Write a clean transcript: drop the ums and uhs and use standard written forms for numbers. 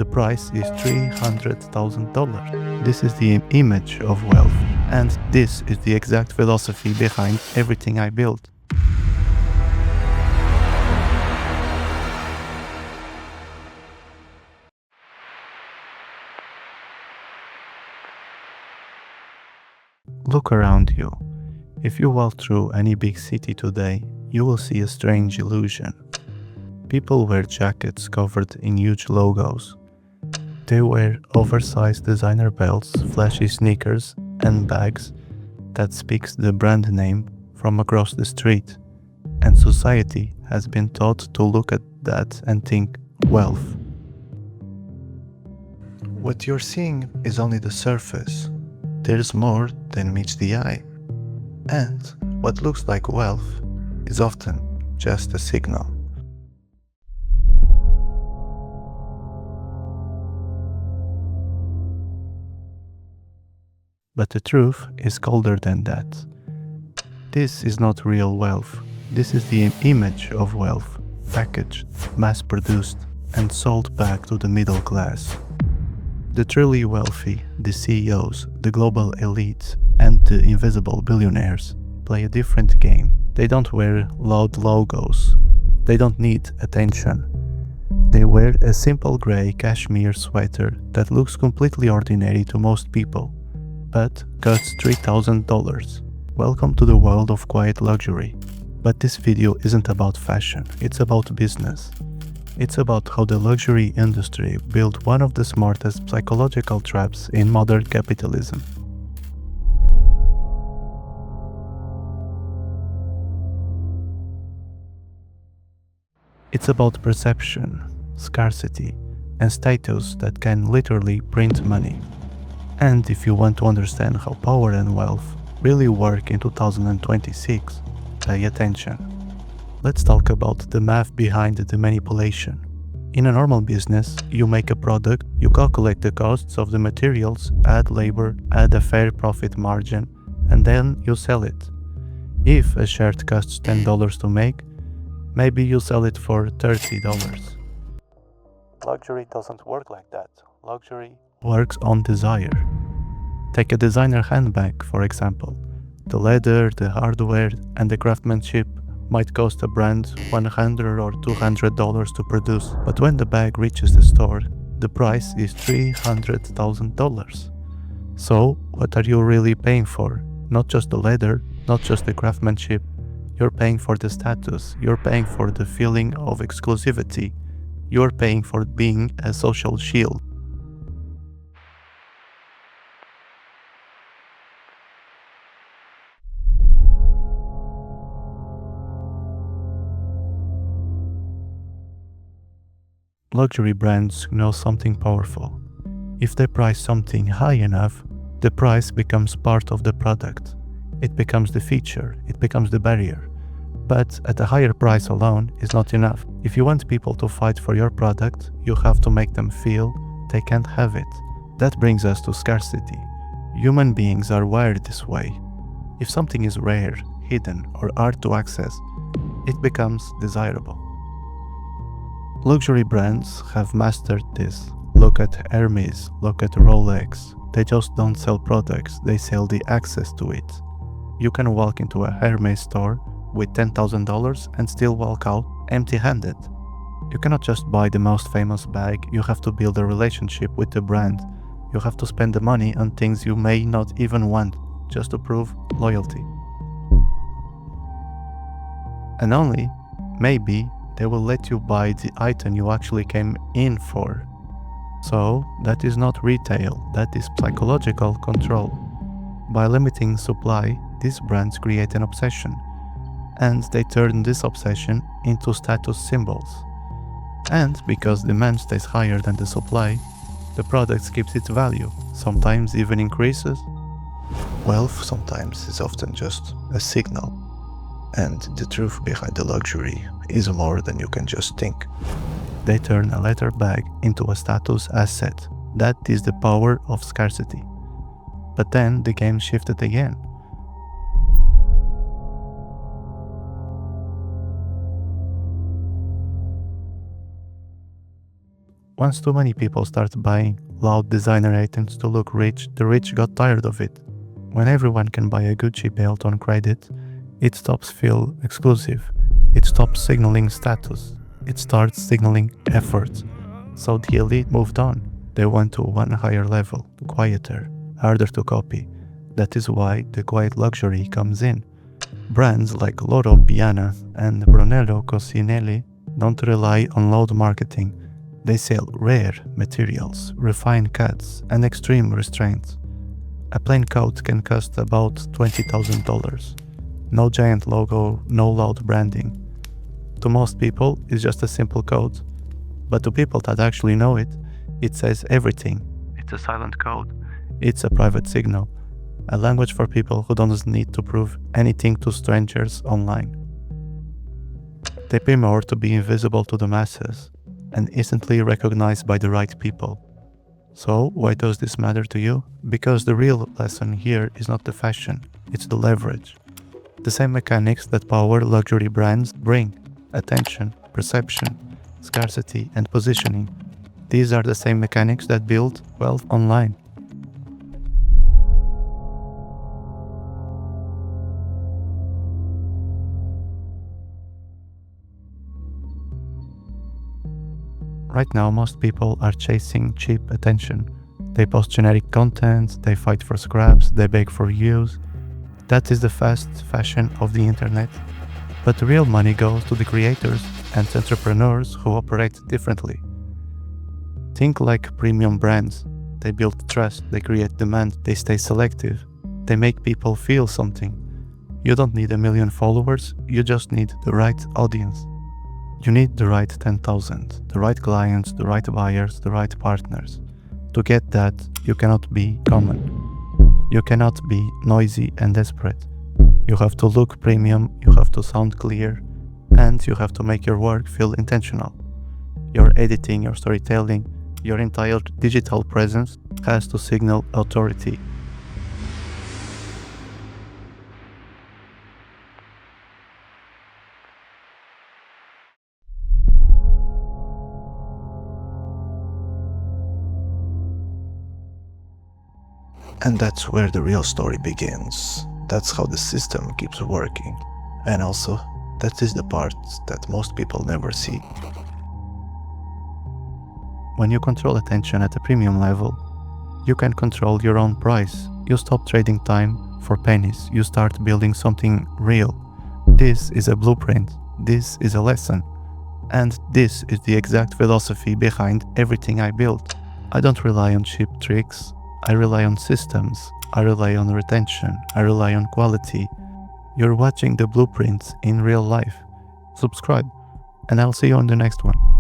the price is $300,000. This is the image of wealth, and this is the exact philosophy behind everything I built. Look around you. If you walk through any big city today, you will see a strange illusion. People wear jackets covered in huge logos. They wear oversized designer belts, flashy sneakers, and bags that speaks the brand name from across the street. And society has been taught to look at that and think wealth. What you're seeing is only the surface. There's more than meets the eye. And what looks like wealth is often just a signal. But the truth is colder than that. This is not real wealth. This is the image of wealth, packaged, mass-produced, and sold back to the middle class. The truly wealthy, the CEOs, the global elites, and the invisible billionaires play a different game. They don't wear loud logos. They don't need attention. They wear a simple grey cashmere sweater that looks completely ordinary to most people, but costs $3,000. Welcome to the world of quiet luxury. But this video isn't about fashion, it's about business. It's about how the luxury industry built one of the smartest psychological traps in modern capitalism. It's about perception, scarcity, and status that can literally print money. And if you want to understand how power and wealth really work in 2026, pay attention. Let's talk about the math behind the manipulation. In a normal business, you make a product, you calculate the costs of the materials, add labor, add a fair profit margin, and then you sell it. If a shirt costs $10 to make, maybe you sell it for $30. Luxury doesn't work like that. Luxury works on desire. Take a designer handbag, for example. The leather, the hardware, and the craftsmanship might cost a brand $100 or $200 to produce, but when the bag reaches the store, the price is $300,000. So, what are you really paying for? Not just the leather, not just the craftsmanship. You're paying for the status, you're paying for the feeling of exclusivity, you're paying for being a social shield. Luxury brands know something powerful. If they price something high enough, the price becomes part of the product. It becomes the feature, it becomes the barrier. But at a higher price alone is not enough. If you want people to fight for your product, you have to make them feel they can't have it. That brings us to scarcity. Human beings are wired this way. If something is rare, hidden, or hard to access, it becomes desirable. Luxury brands have mastered this. Look at Hermes, look at Rolex. They just don't sell products, they sell the access to it. You can walk into a Hermes store with $10,000 and still walk out empty-handed. You cannot just buy the most famous bag, you have to build a relationship with the brand. You have to spend the money on things you may not even want, just to prove loyalty. And only, maybe, they will let you buy the item you actually came in for. So, that is not retail, that is psychological control. By limiting supply, these brands create an obsession, and they turn this obsession into status symbols. And because demand stays higher than the supply, the product keeps its value, sometimes even increases. Wealth sometimes is often just a signal. And the truth behind the luxury is more than you can just think. They turn a leather bag into a status asset. That is the power of scarcity. But then the game shifted again. Once too many people start buying loud designer items to look rich, the rich got tired of it. When everyone can buy a Gucci belt on credit, it stops feel exclusive. It stops signaling status. It starts signaling effort. So the elite moved on. They went to one higher level, quieter, harder to copy. That is why the quiet luxury comes in. Brands like Loro Piana and Brunello Cucinelli don't rely on loud marketing. They sell rare materials, refined cuts, and extreme restraints. A plain coat can cost about $20,000. No giant logo, no loud branding. To most people, it's just a simple coat. But to people that actually know it, it says everything. It's a silent code. It's a private signal. A language for people who don't need to prove anything to strangers online. They pay more to be invisible to the masses and instantly recognized by the right people. So, why does this matter to you? Because the real lesson here is not the fashion, it's the leverage. The same mechanics that power luxury brands bring: attention, perception, scarcity, and positioning. These are the same mechanics that build wealth online. Right now, most people are chasing cheap attention. They post generic content, they fight for scraps, they beg for views. That is the fast fashion of the internet. But the real money goes to the creators and entrepreneurs who operate differently. Think like premium brands. They build trust, they create demand, they stay selective. They make people feel something. You don't need 1 million followers, you just need the right audience. You need the right 10,000, the right clients, the right buyers, the right partners. To get that, you cannot be common. You cannot be noisy and desperate. You have to look premium, you have to sound clear, and you have to make your work feel intentional. Your editing, your storytelling, your entire digital presence has to signal authority. And that's where the real story begins. That's how the system keeps working. And also, that is the part that most people never see. When you control attention at a premium level, you can control your own price. You stop trading time for pennies. You start building something real. This is a blueprint. This is a lesson. And this is the exact philosophy behind everything I build. I don't rely on cheap tricks. I rely on systems, I rely on retention, I rely on quality. You're watching the blueprints in real life. Subscribe, and I'll see you on the next one.